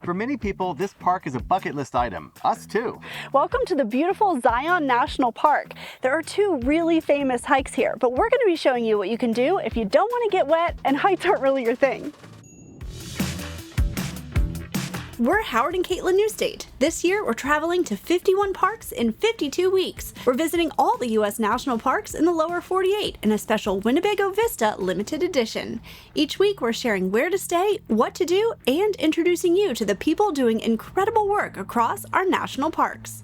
For many people, this park is a bucket list item. Us too. Welcome to the beautiful Zion National Park. There are two really famous hikes here, but we're going to be showing you what you can do if you don't want to get wet and heights aren't really your thing. We're Howard and Caitlin Newstate. This year, we're traveling to 51 parks in 52 weeks. We're visiting all the U.S. national parks in the lower 48 in a special Winnebago Vista limited edition. Each week, we're sharing where to stay, what to do, and introducing you to the people doing incredible work across our national parks.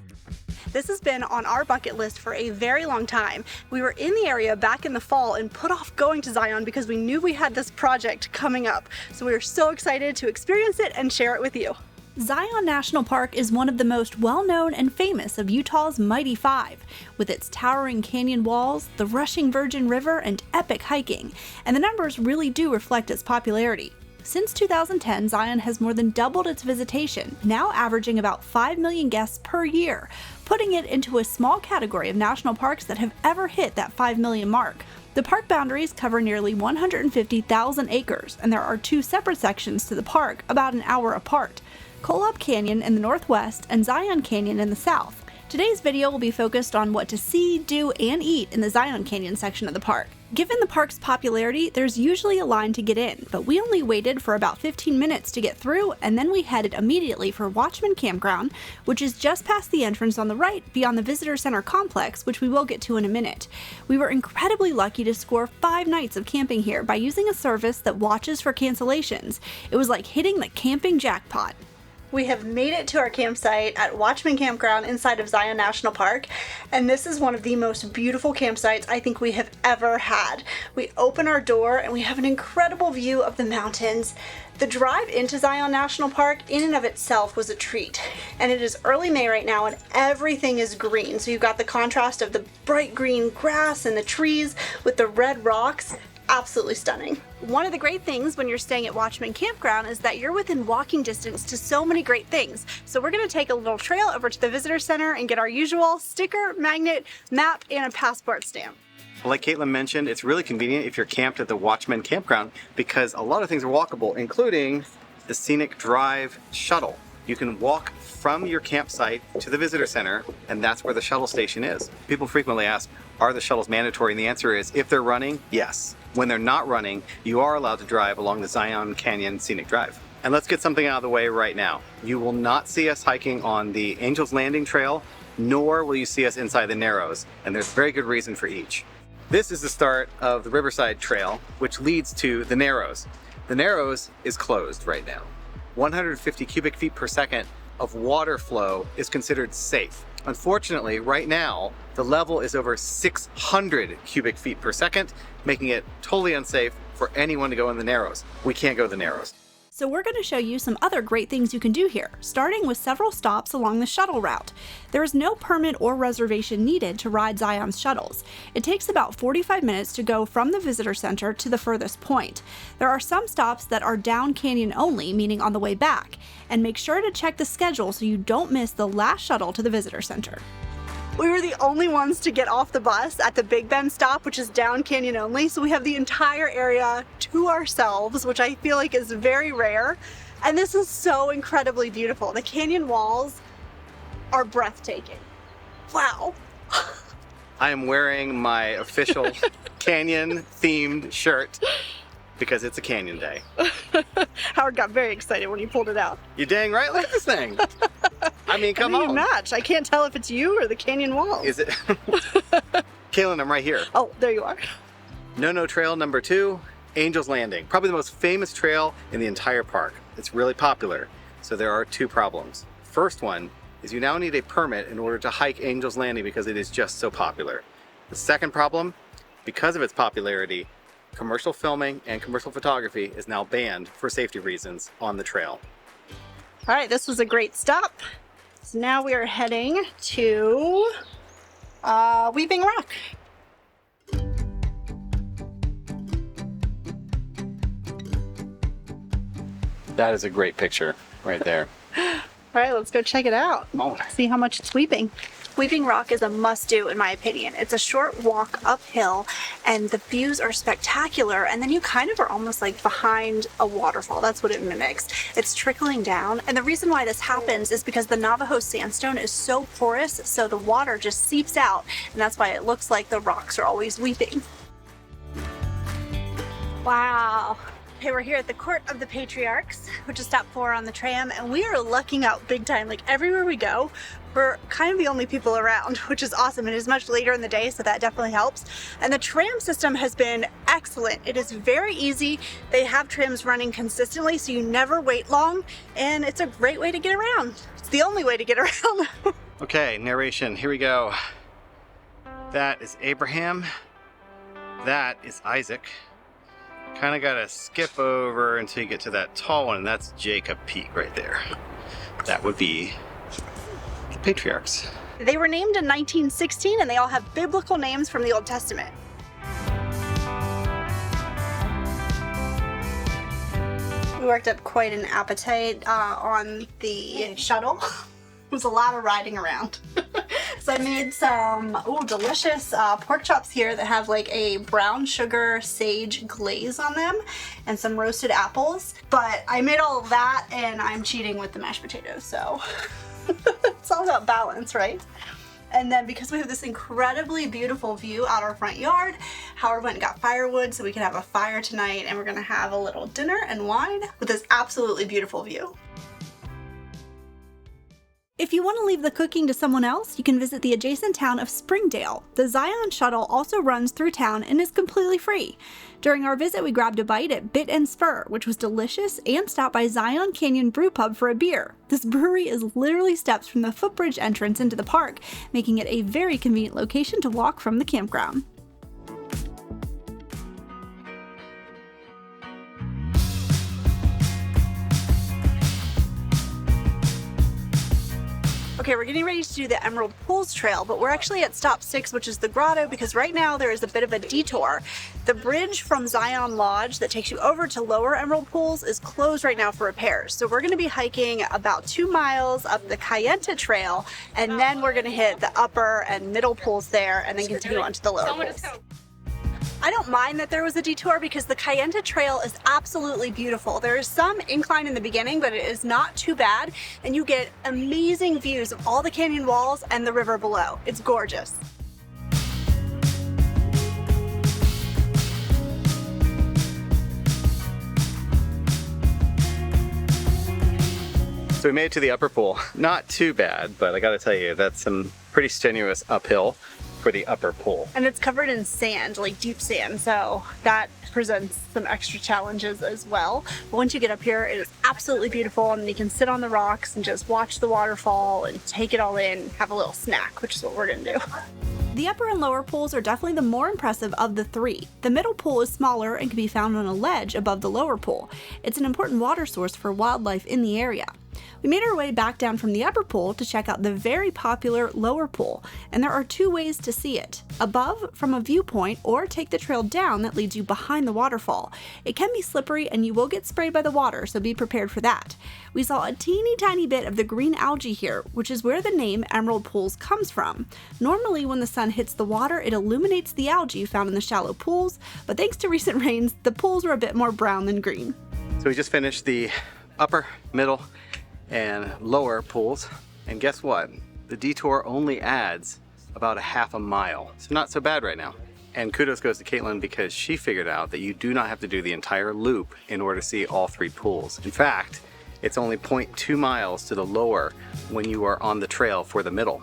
This has been on our bucket list for a very long time. We were in the area back in the fall and put off going to Zion because we knew we had this project coming up. So we were so excited to experience it and share it with you. Zion National Park is one of the most well-known and famous of Utah's Mighty Five, with its towering canyon walls, the rushing Virgin River, and epic hiking, and the numbers really do reflect its popularity. Since 2010, Zion has more than doubled its visitation, now averaging about 5 million guests per year, putting it into a small category of national parks that have ever hit that 5 million mark. The park boundaries cover nearly 150,000 acres, and there are two separate sections to the park about an hour apart: Kolob Canyon in the northwest and Zion Canyon in the south. Today's video will be focused on what to see, do, and eat in the Zion Canyon section of the park. Given the park's popularity, there's usually a line to get in, but we only waited for about 15 minutes to get through, and then we headed immediately for Watchman Campground, which is just past the entrance on the right beyond the Visitor Center complex, which we will get to in a minute. We were incredibly lucky to score 5 nights of camping here by using a service that watches for cancellations. It was like hitting the camping jackpot. We have made it to our campsite at Watchman Campground inside of Zion National Park, and this is one of the most beautiful campsites I think we have ever had. We open our door and we have an incredible view of the mountains. The drive into Zion National Park in and of itself was a treat, and it is early May right now and everything is green. So you've got the contrast of the bright green grass and the trees with the red rocks. Absolutely stunning. One of the great things when you're staying at Watchman Campground is that you're within walking distance to so many great things. So we're going to take a little trail over to the Visitor Center and get our usual sticker, magnet, map, and a passport stamp. Like Caitlin mentioned, it's really convenient if you're camped at the Watchman Campground because a lot of things are walkable, including the Scenic Drive Shuttle. You can walk from your campsite to the Visitor Center, and that's where the shuttle station is. People frequently ask, are the shuttles mandatory? And the answer is, if they're running, yes. When they're not running, you are allowed to drive along the Zion Canyon Scenic Drive. And let's get something out of the way right now. You will not see us hiking on the Angel's Landing Trail, nor will you see us inside the Narrows, and there's very good reason for each. This is the start of the Riverside Trail, which leads to the Narrows. The Narrows is closed right now. 150 cubic feet per second of water flow is considered safe. Unfortunately, right now, the level is over 600 cubic feet per second, making it totally unsafe for anyone to go in the Narrows. We can't go to the Narrows. So we're going to show you some other great things you can do here, starting with several stops along the shuttle route. There is no permit or reservation needed to ride Zion's shuttles. It takes about 45 minutes to go from the visitor center to the furthest point. There are some stops that are down canyon only, meaning on the way back, and make sure to check the schedule so you don't miss the last shuttle to the visitor center. We were the only ones to get off the bus at the Big Bend stop, which is down canyon only, so we have the entire area to ourselves, which I feel like is very rare. And this is so incredibly beautiful. The canyon walls are breathtaking. Wow. I am wearing my official canyon-themed shirt because it's a canyon day. Howard got very excited when he pulled it out. You dang right, look at this thing. I mean, come on. You match. I can't tell if it's you or the canyon walls. Is it? Caitlin, I'm right here. Oh, there you are. No Trail number 2, Angel's Landing. Probably the most famous trail in the entire park. It's really popular, so there are 2 problems. First one is you now need a permit in order to hike Angel's Landing because it is just so popular. The second problem, because of its popularity, commercial filming and commercial photography is now banned for safety reasons on the trail. All right, this was a great stop. So now we are heading to Weeping Rock. That is a great picture right there. All right, let's go check it out. See how much it's weeping. Weeping Rock is a must-do in my opinion. It's a short walk uphill and the views are spectacular, and then you kind of are almost like behind a waterfall. That's what it mimics. It's trickling down, and the reason why this happens is because the Navajo sandstone is so porous, so the water just seeps out, and that's why it looks like the rocks are always weeping. Wow. Okay, we're here at the Court of the Patriarchs, which is stop 4 on the tram, and we are lucking out big time. Like everywhere we go, we're kind of the only people around, which is awesome. It is much later in the day, so that definitely helps. And the tram system has been excellent. It is very easy. They have trams running consistently, so you never wait long, and it's a great way to get around. It's the only way to get around. Okay, narration, here we go. That is Abraham. That is Isaac. Kind of gotta skip over until you get to that tall one, and that's Jacob Peak right there. That would be the Patriarchs. They were named in 1916, and they all have biblical names from the Old Testament. We worked up quite an appetite on the shuttle. It was a lot of riding around. So I made some delicious pork chops here that have like a brown sugar sage glaze on them and some roasted apples. But I made all of that and I'm cheating with the mashed potatoes, so it's all about balance, right? And then because we have this incredibly beautiful view out our front yard, Howard went and got firewood so we could have a fire tonight, and we're gonna have a little dinner and wine with this absolutely beautiful view. If you want to leave the cooking to someone else, you can visit the adjacent town of Springdale. The Zion Shuttle also runs through town and is completely free. During our visit, we grabbed a bite at Bit and Spur, which was delicious, and stopped by Zion Canyon Brew Pub for a beer. This brewery is literally steps from the footbridge entrance into the park, making it a very convenient location to walk from the campground. Okay, we're getting ready to do the Emerald Pools Trail, but we're actually at stop 6, which is the grotto, because right now there is a bit of a detour. The bridge from Zion Lodge that takes you over to Lower Emerald Pools is closed right now for repairs. So we're going to be hiking about 2 miles up the Kayenta Trail, and then we're going to hit the upper and middle pools there, and then continue on to the lower pools. I don't mind that there was a detour because the Kayenta Trail is absolutely beautiful. There is some incline in the beginning, but it is not too bad, and you get amazing views of all the canyon walls and the river below. It's gorgeous. So we made it to the upper pool. Not too bad, but I gotta tell you, that's some pretty strenuous uphill for the upper pool. And it's covered in sand, like deep sand, so that presents some extra challenges as well. But once you get up here, it is absolutely beautiful, and you can sit on the rocks and just watch the waterfall and take it all in, have a little snack, which is what we're gonna do. The upper and lower pools are definitely the more impressive of the three. The middle pool is smaller and can be found on a ledge above the lower pool. It's an important water source for wildlife in the area. We made our way back down from the upper pool to check out the very popular lower pool, and there are 2 ways to see it: above from a viewpoint, or take the trail down that leads you behind the waterfall. It can be slippery and you will get sprayed by the water, so be prepared for that. We saw a teeny tiny bit of the green algae here, which is where the name Emerald Pools comes from. Normally when the sun hits the water, it illuminates the algae found in the shallow pools, but thanks to recent rains, the pools were a bit more brown than green. So we just finished the upper, middle, and lower pools, and guess what? The detour only adds about a half a mile, so not so bad right now. And kudos goes to Caitlin because she figured out that you do not have to do the entire loop in order to see all 3 pools. In fact, it's only 0.2 miles to the lower when you are on the trail for the middle.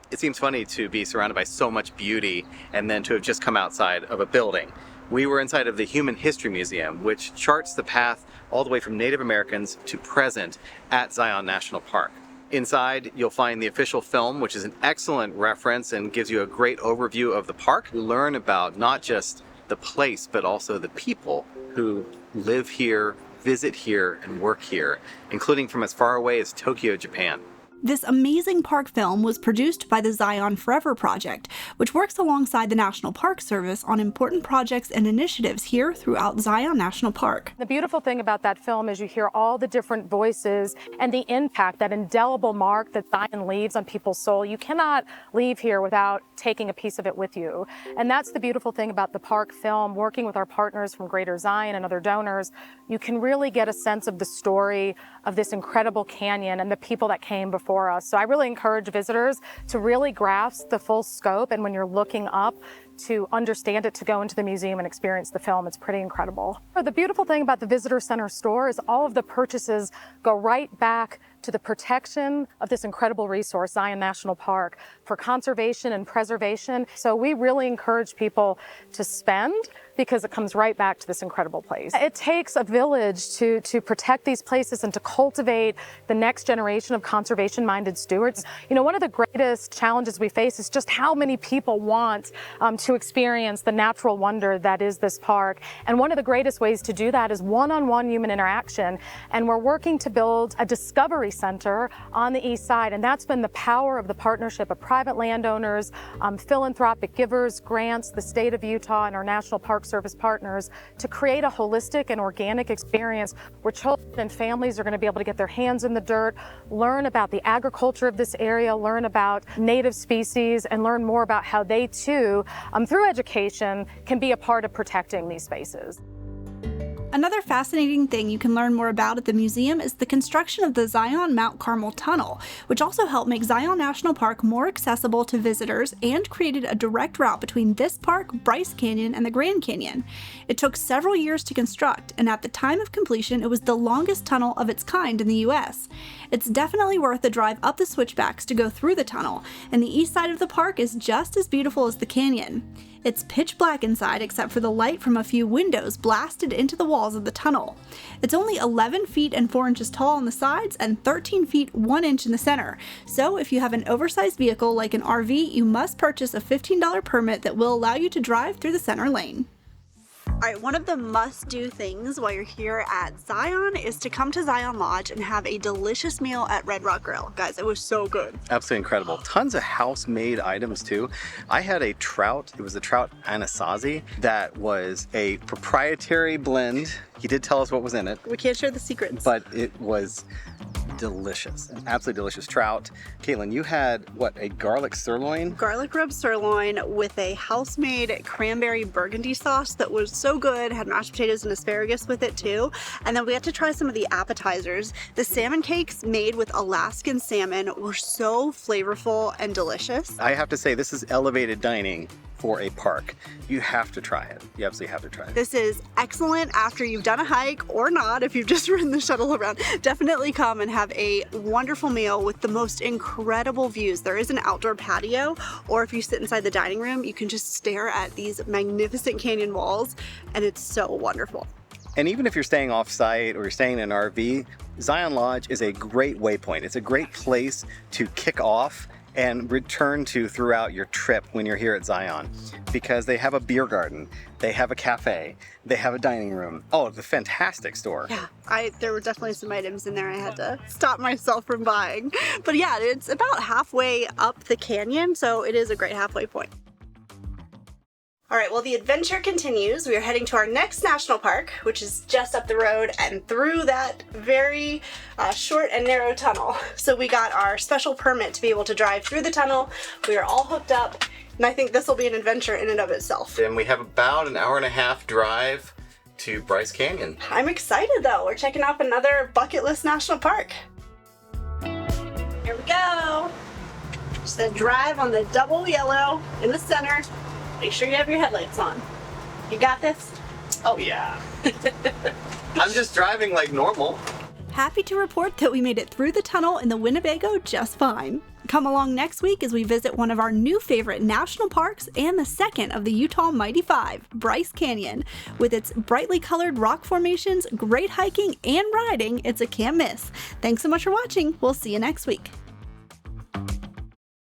It seems funny to be surrounded by so much beauty and then to have just come outside of a building. We were inside of the Human History Museum, which charts the path all the way from Native Americans to present at Zion National Park. Inside, you'll find the official film, which is an excellent reference and gives you a great overview of the park. You learn about not just the place, but also the people who live here, visit here, and work here, including from as far away as Tokyo, Japan. This amazing park film was produced by the Zion Forever Project, which works alongside the National Park Service on important projects and initiatives here throughout Zion National Park. The beautiful thing about that film is you hear all the different voices and the impact, that indelible mark that Zion leaves on people's soul. You cannot leave here without taking a piece of it with you. And that's the beautiful thing about the park film. Working with our partners from Greater Zion and other donors, you can really get a sense of the story of this incredible canyon and the people that came before us. So I really encourage visitors to really grasp the full scope, and when you're looking up, to understand it, to go into the museum and experience the film. It's pretty incredible. The beautiful thing about the Visitor Center store is all of the purchases go right back to the protection of this incredible resource, Zion National Park, for conservation and preservation. So we really encourage people to spend, because it comes right back to this incredible place. It takes a village to protect these places and to cultivate the next generation of conservation-minded stewards. You know, one of the greatest challenges we face is just how many people want to experience the natural wonder that is this park. And one of the greatest ways to do that is one-on-one human interaction. And we're working to build a discovery center on the east side. And that's been the power of the partnership of private landowners, philanthropic givers, grants, the state of Utah, and our National Park Service partners to create a holistic and organic experience where children and families are going to be able to get their hands in the dirt, learn about the agriculture of this area, learn about native species, and learn more about how they too, through education, can be a part of protecting these spaces. Another fascinating thing you can learn more about at the museum is the construction of the Zion Mount Carmel Tunnel, which also helped make Zion National Park more accessible to visitors and created a direct route between this park, Bryce Canyon, and the Grand Canyon. It took several years to construct, and at the time of completion, it was the longest tunnel of its kind in the US. It's definitely worth the drive up the switchbacks to go through the tunnel, and the east side of the park is just as beautiful as the canyon. It's pitch black inside except for the light from a few windows blasted into the walls of the tunnel. It's only 11 feet and 4 inches tall on the sides and 13 feet 1 inch in the center. So if you have an oversized vehicle like an RV, you must purchase a $15 permit that will allow you to drive through the center lane. Alright, one of the must-do things while you're here at Zion is to come to Zion Lodge and have a delicious meal at Red Rock Grill. Guys, it was so good. Absolutely incredible. Tons of house-made items too. I had a trout, it was a trout anasazi that was a proprietary blend. He did tell us what was in it. We can't share the secrets. But it was delicious, an absolutely delicious trout. Caitlin, you had what, a garlic sirloin? Garlic rub sirloin with a house-made cranberry burgundy sauce that was so good. Had mashed potatoes and asparagus with it too. And then we had to try some of the appetizers. The salmon cakes made with Alaskan salmon were so flavorful and delicious. I have to say, this is elevated dining for a park. You have to try it. You absolutely have to try it. This is excellent after you've done a hike or not, if you've just ridden the shuttle around. Definitely come and have a wonderful meal with the most incredible views. There is an outdoor patio, or if you sit inside the dining room, you can just stare at these magnificent canyon walls, and it's so wonderful. And even if you're staying off-site or you're staying in an RV, Zion Lodge is a great waypoint. It's a great place to kick off and return to throughout your trip when you're here at Zion, because they have a beer garden, they have a cafe, they have a dining room. Oh, it's a fantastic store. Yeah, there were definitely some items in there I had to stop myself from buying. But yeah, it's about halfway up the canyon, so it is a great halfway point. All right, well, the adventure continues. We are heading to our next national park, which is just up the road and through that very short and narrow tunnel. So we got our special permit to be able to drive through the tunnel. We are all hooked up, and I think this will be an adventure in and of itself. And we have about an hour and a half drive to Bryce Canyon. I'm excited though. We're checking out another bucket list national park. Here we go. Just a drive on the double yellow in the center. Make sure you have your headlights on. You got this? Oh yeah. I'm just driving like normal. Happy to report that we made it through the tunnel in the Winnebago just fine. Come along next week as we visit one of our new favorite national parks and the second of the Utah Mighty Five, Bryce Canyon. With its brightly colored rock formations, great hiking, and riding, it's a can't miss. Thanks so much for watching. We'll see you next week.